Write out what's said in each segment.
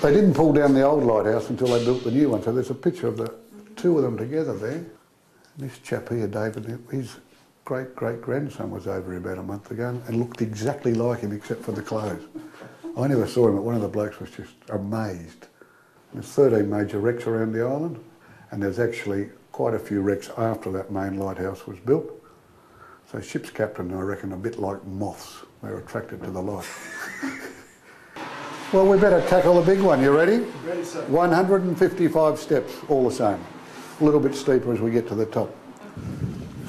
They didn't pull down the old lighthouse until they built the new one, so there's a picture of the two of them together there. And this chap here, David, his great-great-grandson was over here about a month ago and looked exactly like him except for the clothes. I never saw him, but one of the blokes was just amazed. There's 13 major wrecks around the island, and there's actually quite a few wrecks after that main lighthouse was built. So ship's captain, I reckon, a bit like moths. They're attracted to the light. Well, we better tackle the big one. You ready? Ready, sir. 155 steps, all the same. A little bit steeper as we get to the top.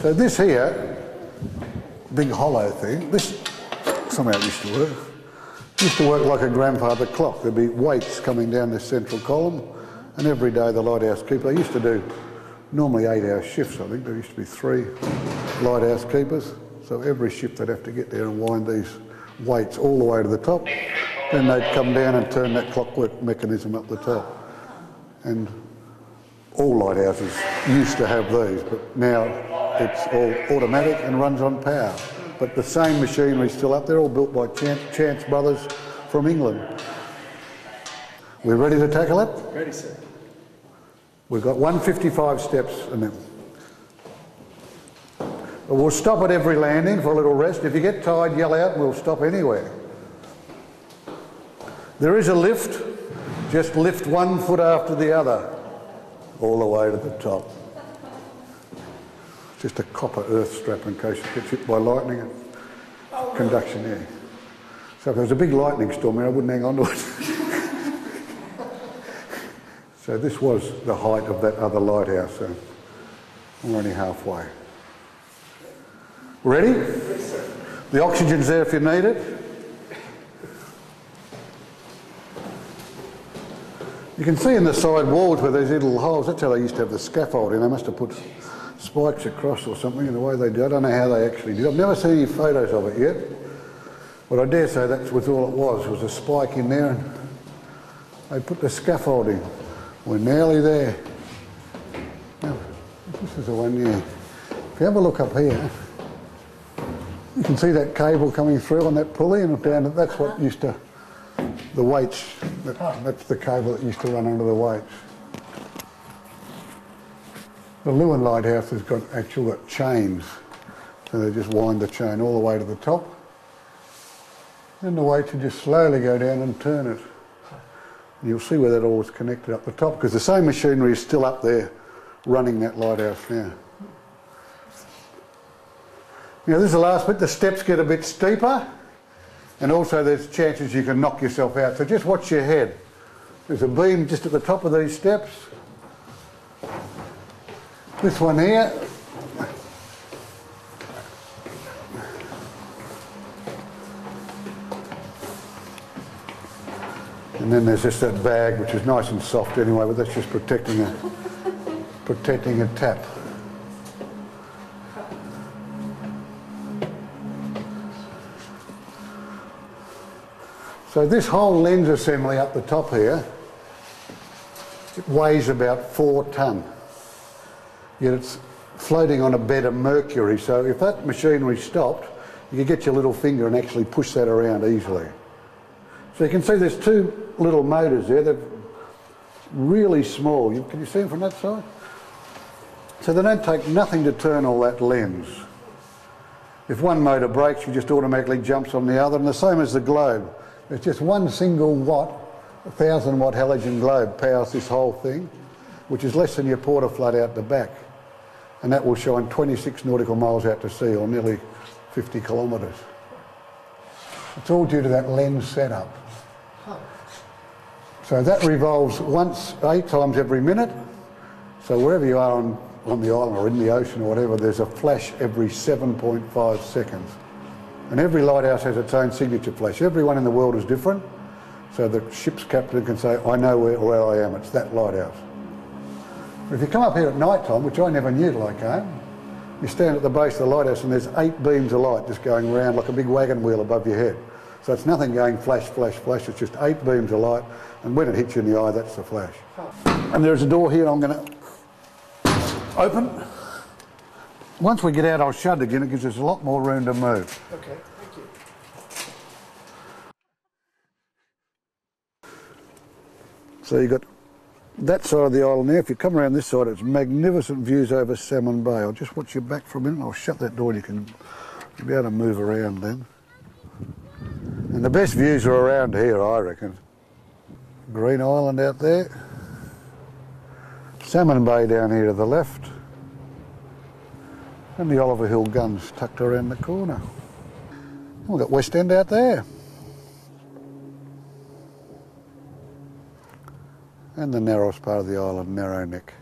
So this here, big hollow thing, this somehow used to work. Used to work like a grandfather clock. There'd be weights coming down this central column, and every day the lighthouse keeper, they used to do normally 8-hour shifts, I think. There used to be 3 lighthouse keepers. So every shift they'd have to get there and wind these weights all the way to the top. Then they'd come down and turn that clockwork mechanism up the top. And all lighthouses used to have these, but now it's all automatic and runs on power. But the same machinery's still up there, all built by Chance Brothers from England. We ready to tackle it? Ready, sir. We've got 155 steps, and then we'll stop at every landing for a little rest. If you get tired, yell out, and we'll stop anywhere. There is a lift. Just lift 1 foot after the other, all the way to the top. Just a copper earth strap in case it gets hit by lightning and conduction, yeah. So if there was a big lightning storm here, I wouldn't hang on to it. So this was the height of that other lighthouse, so we're only halfway. Ready? Yes, sir. The oxygen's there if you need it. You can see in the side walls where there's little holes, that's how they used to have the scaffolding. They must have put spikes across or something in the way they do. I don't know how they actually did. I've never seen any photos of it yet, but I dare say that was all it was a spike in there, and they put the scaffolding. We're nearly there. Now, this is the one, yeah. If you have a look up here, you can see that cable coming through on that pulley, and down, that's what used to, the weights, that's the cable that used to run under the weights. The Lewin Lighthouse has got actual chains, so they just wind the chain all the way to the top. Then the weights will just slowly go down and turn it. And you'll see where that all was connected up the top, because the same machinery is still up there running that lighthouse now. Now this is the last bit. The steps get a bit steeper, and also there's chances you can knock yourself out. So just watch your head. There's a beam just at the top of these steps. This one here. And then there's just that bag, which is nice and soft anyway, but that's just protecting a tap. So this whole lens assembly up the top here, it weighs about 4 tonne. Yet it's floating on a bed of mercury, so if that machinery stopped, you could get your little finger and actually push that around easily. So you can see there's 2 little motors there. They're really small. Can you see them from that side? So they don't take nothing to turn all that lens. If one motor breaks, it just automatically jumps on the other, and the same as the globe. It's just one single watt, 1,000 watt halogen globe powers this whole thing, which is less than your porta flood out the back. And that will shine 26 nautical miles out to sea, or nearly 50 kilometres. It's all due to that lens setup. So that revolves once, 8 times every minute. So wherever you are on the island or in the ocean or whatever, there's a flash every 7.5 seconds. And every lighthouse has its own signature flash. Everyone in the world is different. So the ship's captain can say, I know where I am, it's that lighthouse. But if you come up here at night time, which I never knew till I came, you stand at the base of the lighthouse and there's 8 beams of light just going around like a big wagon wheel above your head. So it's nothing going flash, flash, flash, it's just 8 beams of light, and when it hits you in the eye, that's the flash. And there's a door here I'm going to open. Once we get out, I'll shut it again, it gives us a lot more room to move. Okay, thank you. So you've got that side of the island there. If you come around this side, it's magnificent views over Salmon Bay. I'll just watch your back for a minute. I'll shut that door and you'll be able to move around then. And the best views are around here, I reckon. Green Island out there. Salmon Bay down here to the left. And the Oliver Hill Guns tucked around the corner. We've got West End out there. And the narrowest part of the island, Narrow Neck.